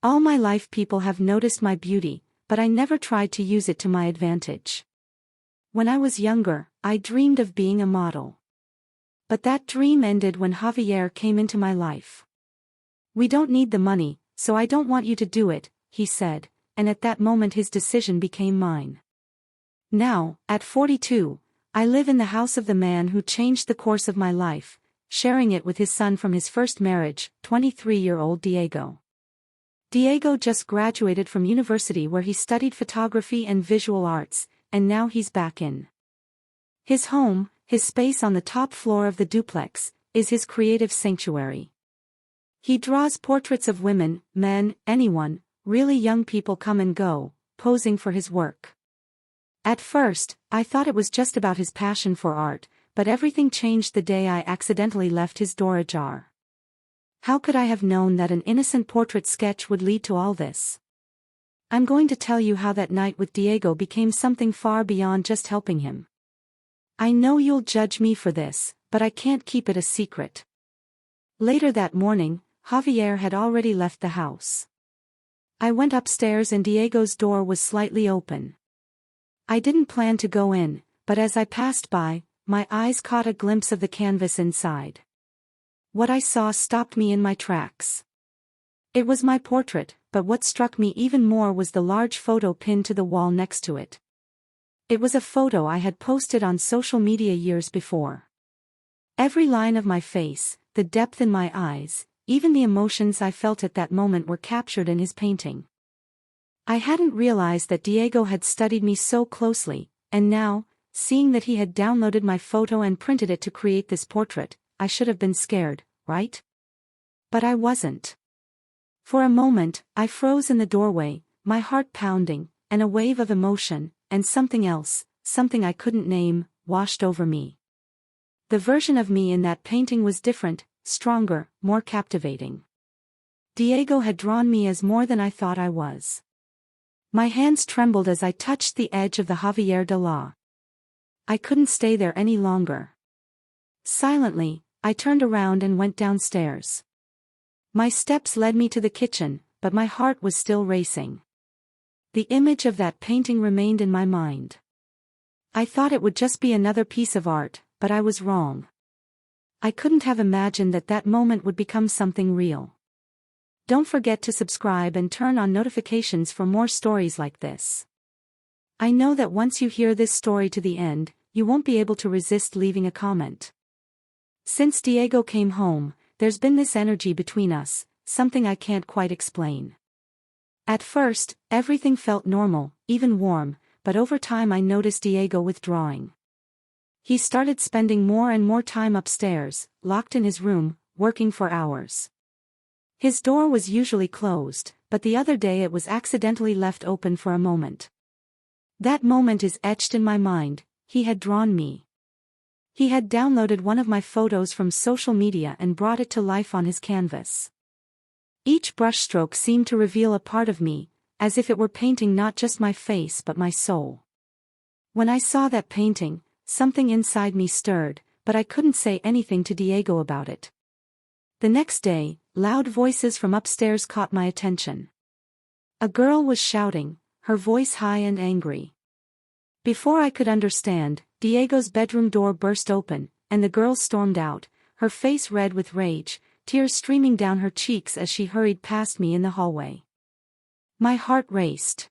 All my life people have noticed my beauty, but I never tried to use it to my advantage. When I was younger, I dreamed of being a model. But that dream ended when Javier came into my life. "We don't need the money, so I don't want you to do it," he said, and at that moment his decision became mine. Now, at 42, I live in the house of the man who changed the course of my life, sharing it with his son from his first marriage, 23-year-old Diego. Diego just graduated from university where he studied photography and visual arts, and now he's back in his home. His space on the top floor of the duplex is his creative sanctuary. He draws portraits of women, men, anyone, really young people come and go, posing for his work. At first, I thought it was just about his passion for art, but everything changed the day I accidentally left his door ajar. How could I have known that an innocent portrait sketch would lead to all this? I'm going to tell you how that night with Diego became something far beyond just helping him. I know you'll judge me for this, but I can't keep it a secret. Later that morning, Javier had already left the house. I went upstairs and Diego's door was slightly open. I didn't plan to go in, but as I passed by, my eyes caught a glimpse of the canvas inside. What I saw stopped me in my tracks. It was my portrait, but what struck me even more was the large photo pinned to the wall next to it. It was a photo I had posted on social media years before. Every line of my face, the depth in my eyes, even the emotions I felt at that moment were captured in his painting. I hadn't realized that Diego had studied me so closely, and now, seeing that he had downloaded my photo and printed it to create this portrait, I should have been scared, right? But I wasn't. For a moment, I froze in the doorway, my heart pounding, and a wave of emotion, and something else, something I couldn't name, washed over me. The version of me in that painting was different, stronger, more captivating. Diego had drawn me as more than I thought I was. My hands trembled as I touched the edge of the Javier de la. I couldn't stay there any longer. Silently, I turned around and went downstairs. My steps led me to the kitchen, but my heart was still racing. The image of that painting remained in my mind. I thought it would just be another piece of art, but I was wrong. I couldn't have imagined that that moment would become something real. Don't forget to subscribe and turn on notifications for more stories like this. I know that once you hear this story to the end, you won't be able to resist leaving a comment. Since Diego came home, there's been this energy between us, something I can't quite explain. At first, everything felt normal, even warm, but over time I noticed Diego withdrawing. He started spending more and more time upstairs, locked in his room, working for hours. His door was usually closed, but the other day it was accidentally left open for a moment. That moment is etched in my mind. He had drawn me. He had downloaded one of my photos from social media and brought it to life on his canvas. Each brushstroke seemed to reveal a part of me, as if it were painting not just my face but my soul. When I saw that painting, something inside me stirred, but I couldn't say anything to Diego about it. The next day, loud voices from upstairs caught my attention. A girl was shouting, her voice high and angry. Before I could understand, Diego's bedroom door burst open, and the girl stormed out, her face red with rage, tears streaming down her cheeks as she hurried past me in the hallway. My heart raced.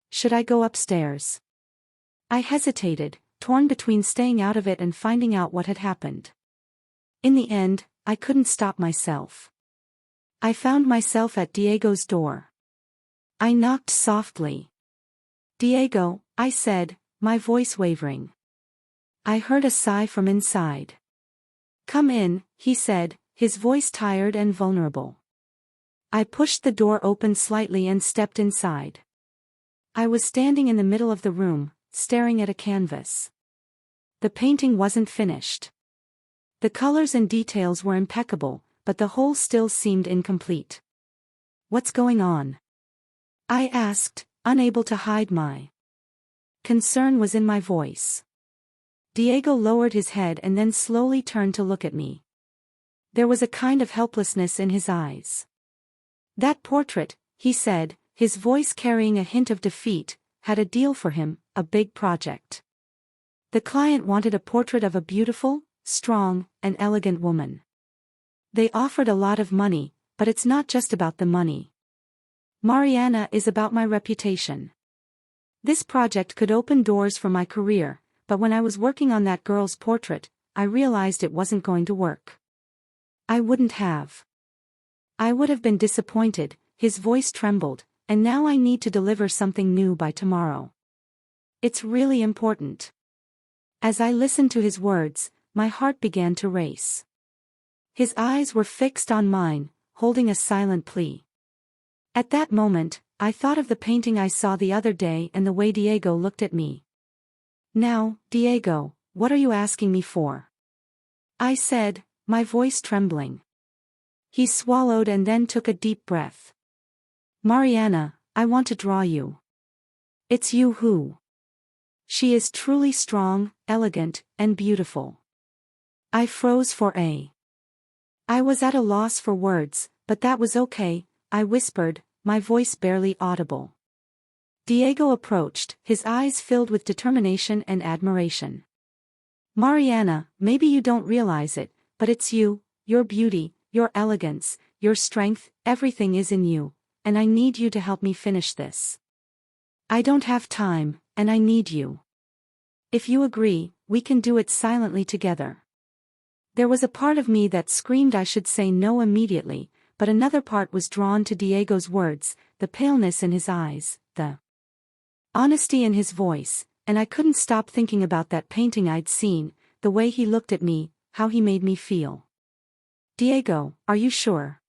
Should I go upstairs? I hesitated, torn between staying out of it and finding out what had happened. In the end, I couldn't stop myself. I found myself at Diego's door. I knocked softly. "Diego," I said, my voice wavering. I heard a sigh from inside. "Come in," he said, his voice tired and vulnerable. I pushed the door open slightly and stepped inside. I was standing in the middle of the room, staring at a canvas. The painting wasn't finished. The colors and details were impeccable, but the whole still seemed incomplete. "What's going on?" I asked, unable to hide my concern was in my voice. Diego lowered his head and then slowly turned to look at me. There was a kind of helplessness in his eyes. "That portrait," he said, his voice carrying a hint of defeat, had a deal for him, a big project. The client wanted a portrait of a beautiful, strong, and elegant woman. They offered a lot of money, but it's not just about the money. Mariana, is about my reputation. This project could open doors for my career, but when I was working on that girl's portrait, I realized it wasn't going to work. I would have been disappointed, his voice trembled, and now I need to deliver something new by tomorrow. It's really important. As I listened to his words, my heart began to race. His eyes were fixed on mine, holding a silent plea. At that moment, I thought of the painting I saw the other day and the way Diego looked at me. Now, Diego, what are you asking me for? I said, my voice trembling. He swallowed and then took a deep breath. Mariana, I want to draw you. It's you who. She is truly strong, elegant, and beautiful. I froze for a. I was at a loss for words, but that was okay, I whispered, my voice barely audible. Diego approached, his eyes filled with determination and admiration. Mariana, maybe you don't realize it, but it's you, your beauty, your elegance, your strength, everything is in you, and I need you to help me finish this. I don't have time, and I need you. If you agree, we can do it silently together. There was a part of me that screamed I should say no immediately, but another part was drawn to Diego's words, the paleness in his eyes, the honesty in his voice, and I couldn't stop thinking about that painting I'd seen, the way he looked at me, how he made me feel. Diego, are you sure?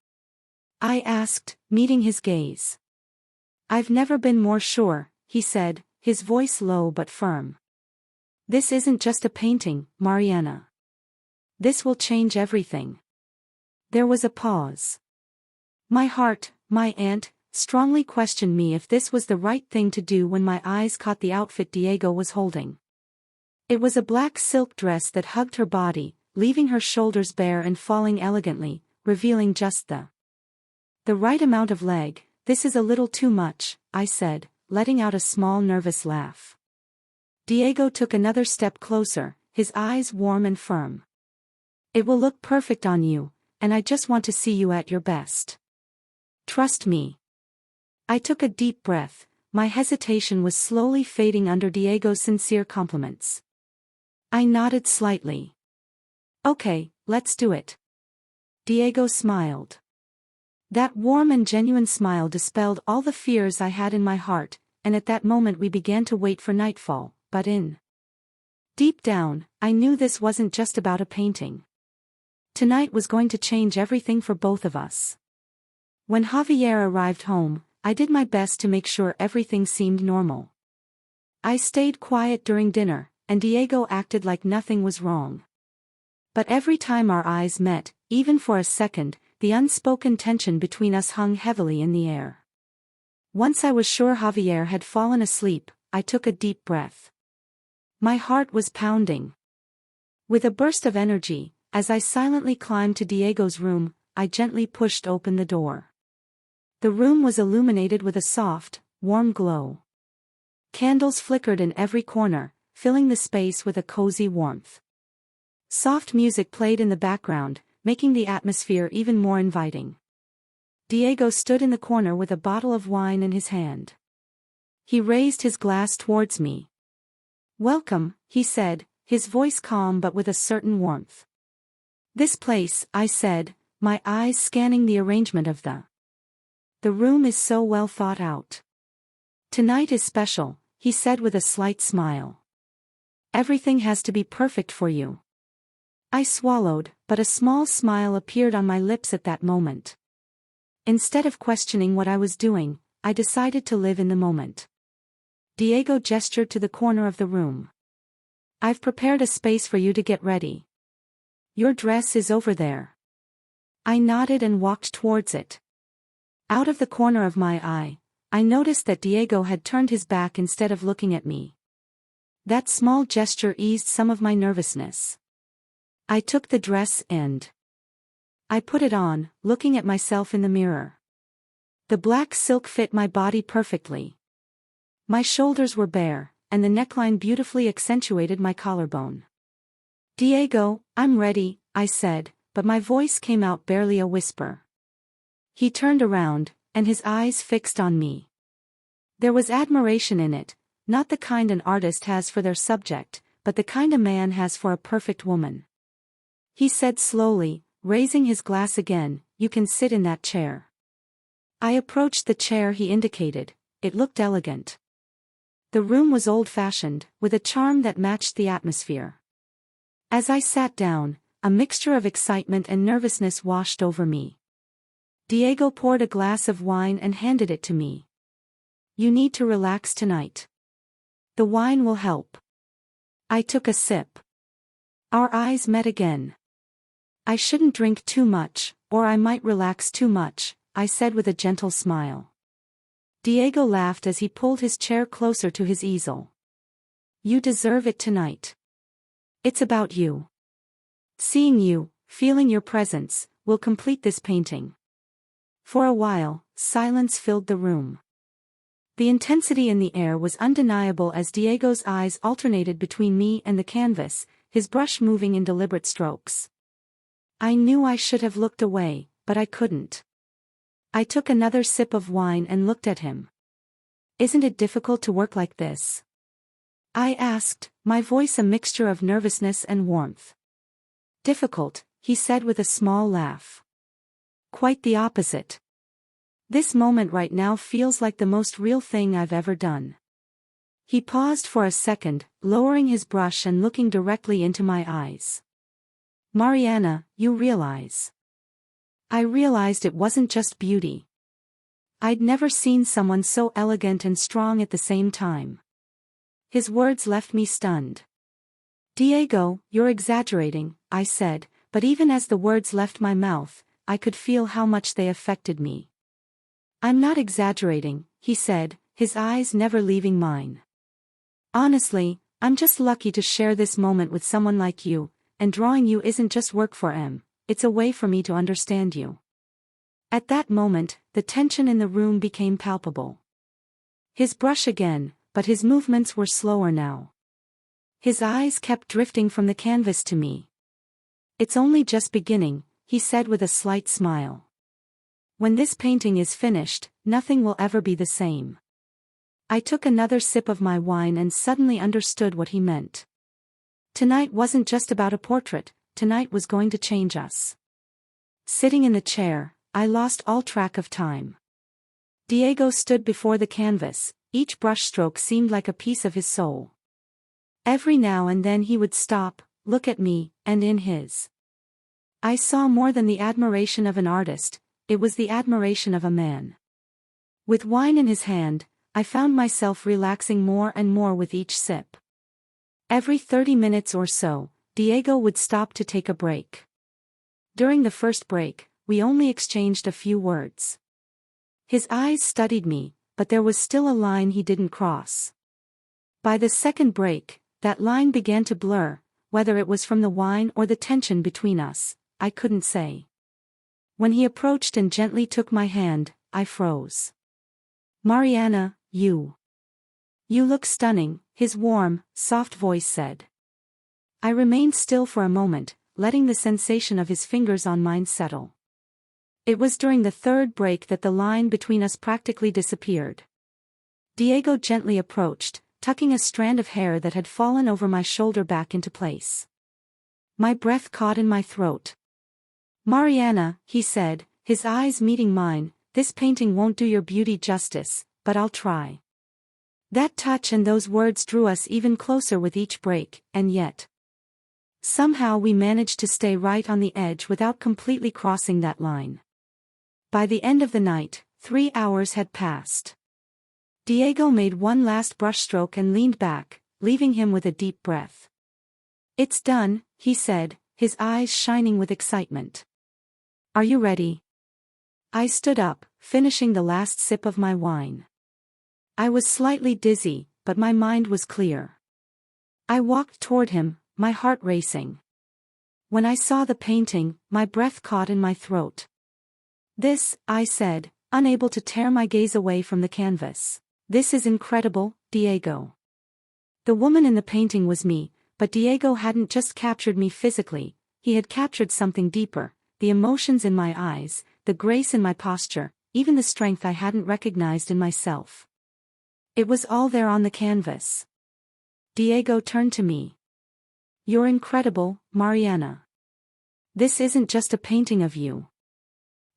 I asked, meeting his gaze. I've never been more sure, he said, his voice low but firm. This isn't just a painting, Mariana. This will change everything. There was a pause. My heart, my aunt, strongly questioned me if this was the right thing to do when my eyes caught the outfit Diego was holding. It was a black silk dress that hugged her body, leaving her shoulders bare and falling elegantly, revealing just the right amount of leg. This is a little too much, I said, letting out a small nervous laugh. Diego took another step closer, his eyes warm and firm. It will look perfect on you, and I just want to see you at your best. Trust me. I took a deep breath, my hesitation was slowly fading under Diego's sincere compliments. I nodded slightly. Okay, let's do it. Diego smiled. That warm and genuine smile dispelled all the fears I had in my heart, and at that moment we began to wait for nightfall, but deep down, I knew this wasn't just about a painting. Tonight was going to change everything for both of us. When Javier arrived home, I did my best to make sure everything seemed normal. I stayed quiet during dinner, and Diego acted like nothing was wrong. But every time our eyes met, even for a second, the unspoken tension between us hung heavily in the air. Once I was sure Javier had fallen asleep, I took a deep breath. My heart was pounding. With a burst of energy, as I silently climbed to Diego's room, I gently pushed open the door. The room was illuminated with a soft, warm glow. Candles flickered in every corner, filling the space with a cozy warmth. Soft music played in the background, making the atmosphere even more inviting. Diego stood in the corner with a bottle of wine in his hand. He raised his glass towards me. Welcome, he said, his voice calm but with a certain warmth. This place, I said, my eyes scanning the arrangement of the room is so well thought out. Tonight is special, he said with a slight smile. Everything has to be perfect for you. I swallowed, but a small smile appeared on my lips at that moment. Instead of questioning what I was doing, I decided to live in the moment. Diego gestured to the corner of the room. I've prepared a space for you to get ready. Your dress is over there. I nodded and walked towards it. Out of the corner of my eye, I noticed that Diego had turned his back instead of looking at me. That small gesture eased some of my nervousness. I took the dress and I put it on, looking at myself in the mirror. The black silk fit my body perfectly. My shoulders were bare, and the neckline beautifully accentuated my collarbone. "Diego, I'm ready," I said, but my voice came out barely a whisper. He turned around, and his eyes fixed on me. There was admiration in it, not the kind an artist has for their subject, but the kind a man has for a perfect woman. He said slowly, raising his glass again, "You can sit in that chair." I approached the chair he indicated. It looked elegant. The room was old-fashioned, with a charm that matched the atmosphere. As I sat down, a mixture of excitement and nervousness washed over me. Diego poured a glass of wine and handed it to me. "You need to relax tonight. The wine will help." I took a sip. Our eyes met again. "I shouldn't drink too much, or I might relax too much," I said with a gentle smile. Diego laughed as he pulled his chair closer to his easel. "You deserve it tonight. It's about you. Seeing you, feeling your presence, will complete this painting." For a while, silence filled the room. The intensity in the air was undeniable as Diego's eyes alternated between me and the canvas, his brush moving in deliberate strokes. I knew I should have looked away, but I couldn't. I took another sip of wine and looked at him. "Isn't it difficult to work like this?" I asked, my voice a mixture of nervousness and warmth. "Difficult," he said with a small laugh. "Quite the opposite. This moment right now feels like the most real thing I've ever done." He paused for a second, lowering his brush and looking directly into my eyes. "Mariana, you realize." I realized it wasn't just beauty. I'd never seen someone so elegant and strong at the same time. His words left me stunned. "Diego, you're exaggerating," I said, but even as the words left my mouth, I could feel how much they affected me. "I'm not exaggerating," he said, his eyes never leaving mine. "Honestly, I'm just lucky to share this moment with someone like you, and drawing you isn't just work for em, it's a way for me to understand you." At that moment, the tension in the room became palpable. His brush again, but his movements were slower now. His eyes kept drifting from the canvas to me. "It's only just beginning," he said with a slight smile. "When this painting is finished, nothing will ever be the same." I took another sip of my wine and suddenly understood what he meant. Tonight wasn't just about a portrait, tonight was going to change us. Sitting in the chair, I lost all track of time. Diego stood before the canvas, each brushstroke seemed like a piece of his soul. Every now and then he would stop, look at me, and in his I saw more than the admiration of an artist, it was the admiration of a man. With wine in his hand, I found myself relaxing more and more with each sip. Every 30 minutes or so, Diego would stop to take a break. During the first break, we only exchanged a few words. His eyes studied me, but there was still a line he didn't cross. By the second break, that line began to blur, whether it was from the wine or the tension between us, I couldn't say. When he approached and gently took my hand, I froze. "Mariana, you look stunning," his warm, soft voice said. I remained still for a moment, letting the sensation of his fingers on mine settle. It was during the third break that the line between us practically disappeared. Diego gently approached, tucking a strand of hair that had fallen over my shoulder back into place. My breath caught in my throat. "Mariana," he said, his eyes meeting mine, "this painting won't do your beauty justice, but I'll try." That touch and those words drew us even closer with each break, and yet somehow we managed to stay right on the edge without completely crossing that line. By the end of the night, 3 hours had passed. Diego made one last brushstroke and leaned back, leaving him with a deep breath. "It's done," he said, his eyes shining with excitement. "Are you ready?" I stood up, finishing the last sip of my wine. I was slightly dizzy, but my mind was clear. I walked toward him, my heart racing. When I saw the painting, my breath caught in my throat. "This," I said, unable to tear my gaze away from the canvas. "This is incredible, Diego." The woman in the painting was me, but Diego hadn't just captured me physically, he had captured something deeper, the emotions in my eyes, the grace in my posture, even the strength I hadn't recognized in myself. It was all there on the canvas. Diego turned to me. "You're incredible, Mariana. This isn't just a painting of you.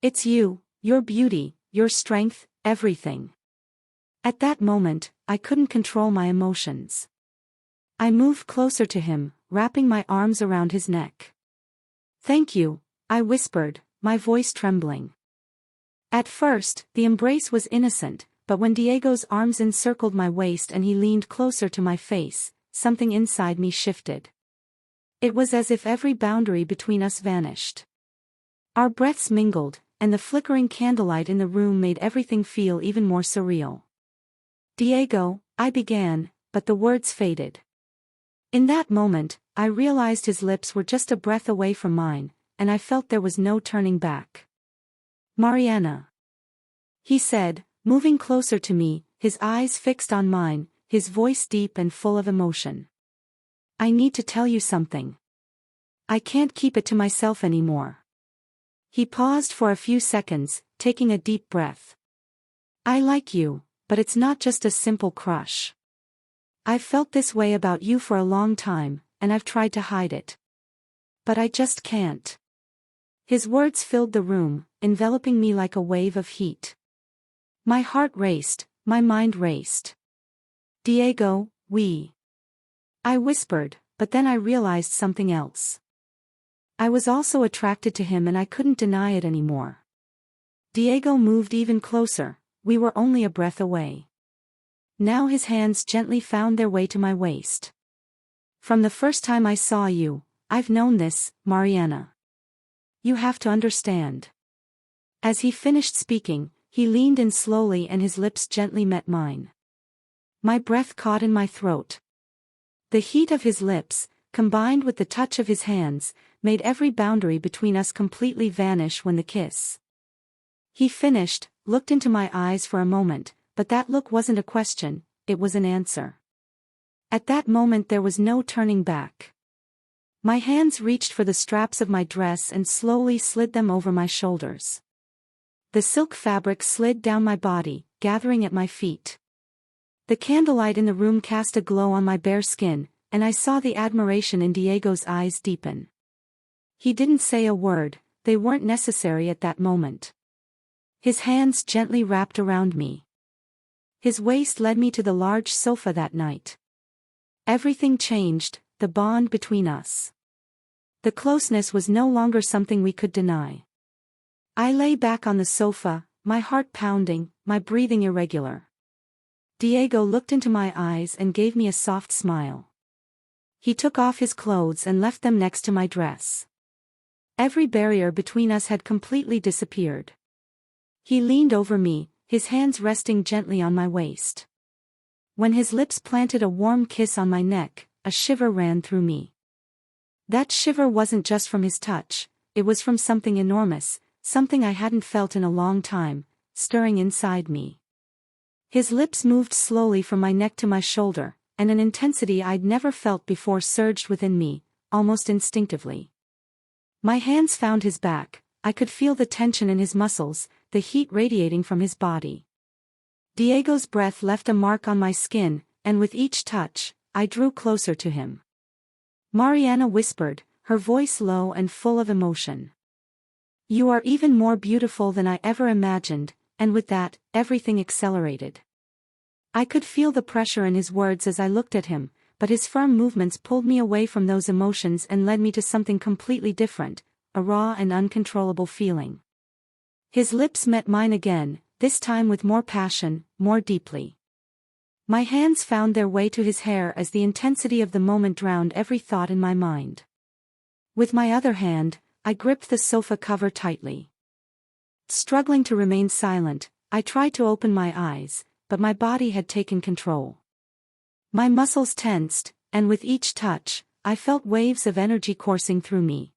It's you, your beauty, your strength, everything." At that moment, I couldn't control my emotions. I moved closer to him, wrapping my arms around his neck. "Thank you," I whispered, my voice trembling. At first, the embrace was innocent, but when Diego's arms encircled my waist and he leaned closer to my face, something inside me shifted. It was as if every boundary between us vanished. Our breaths mingled, and the flickering candlelight in the room made everything feel even more surreal. "Diego," I began, but the words faded. In that moment, I realized his lips were just a breath away from mine, and I felt there was no turning back. "Mariana," he said, moving closer to me, his eyes fixed on mine, his voice deep and full of emotion. "I need to tell you something. I can't keep it to myself anymore." He paused for a few seconds, taking a deep breath. "I like you, but it's not just a simple crush. I've felt this way about you for a long time, and I've tried to hide it. But I just can't." His words filled the room, enveloping me like a wave of heat. My heart raced, my mind raced. "Diego, I whispered, but then I realized something else. I was also attracted to him and I couldn't deny it anymore. Diego moved even closer, we were only a breath away. Now his hands gently found their way to my waist. "From the first time I saw you, I've known this, Mariana. You have to understand." As he finished speaking, he leaned in slowly and his lips gently met mine. My breath caught in my throat. The heat of his lips, combined with the touch of his hands, made every boundary between us completely vanish when the kiss. He finished, looked into my eyes for a moment, but that look wasn't a question, it was an answer. At that moment there was no turning back. My hands reached for the straps of my dress and slowly slid them over my shoulders. The silk fabric slid down my body, gathering at my feet. The candlelight in the room cast a glow on my bare skin, and I saw the admiration in Diego's eyes deepen. He didn't say a word, they weren't necessary at that moment. His hands gently wrapped around me. His waist led me to the large sofa that night. Everything changed, the bond between us. The closeness was no longer something we could deny. I lay back on the sofa, my heart pounding, my breathing irregular. Diego looked into my eyes and gave me a soft smile. He took off his clothes and left them next to my dress. Every barrier between us had completely disappeared. He leaned over me, his hands resting gently on my waist. When his lips planted a warm kiss on my neck, a shiver ran through me. That shiver wasn't just from his touch, it was from something enormous, something I hadn't felt in a long time, stirring inside me. His lips moved slowly from my neck to my shoulder, and an intensity I'd never felt before surged within me, almost instinctively. My hands found his back, I could feel the tension in his muscles, the heat radiating from his body. Diego's breath left a mark on my skin, and with each touch, I drew closer to him. Mariana whispered, her voice low and full of emotion. "You are even more beautiful than I ever imagined," and with that, everything accelerated. I could feel the pressure in his words as I looked at him, but his firm movements pulled me away from those emotions and led me to something completely different, a raw and uncontrollable feeling. His lips met mine again, this time with more passion, more deeply. My hands found their way to his hair as the intensity of the moment drowned every thought in my mind. With my other hand, I gripped the sofa cover tightly. Struggling to remain silent, I tried to open my eyes, but my body had taken control. My muscles tensed, and with each touch, I felt waves of energy coursing through me.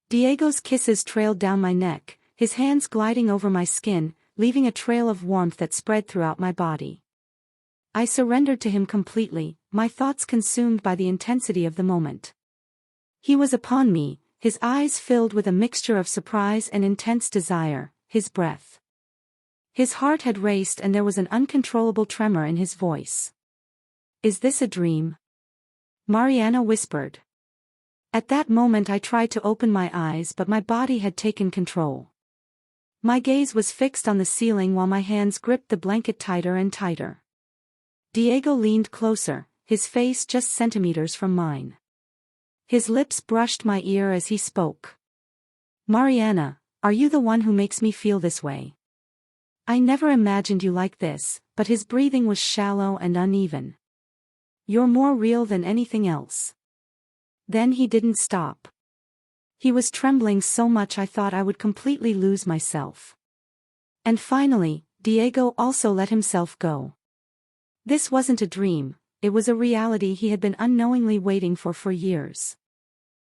Diego's kisses trailed down my neck, his hands gliding over my skin, leaving a trail of warmth that spread throughout my body. I surrendered to him completely, my thoughts consumed by the intensity of the moment. He was upon me, his eyes filled with a mixture of surprise and intense desire, his breath. His heart had raced and there was an uncontrollable tremor in his voice. "Is this a dream?" Mariana whispered. At that moment I tried to open my eyes but my body had taken control. My gaze was fixed on the ceiling while my hands gripped the blanket tighter and tighter. Diego leaned closer, his face just centimeters from mine. His lips brushed my ear as he spoke. "Mariana, are you the one who makes me feel this way? I never imagined you like this," but his breathing was shallow and uneven. "You're more real than anything else." Then he didn't stop. He was trembling so much I thought I would completely lose myself. And finally, Diego also let himself go. This wasn't a dream, it was a reality he had been unknowingly waiting for years.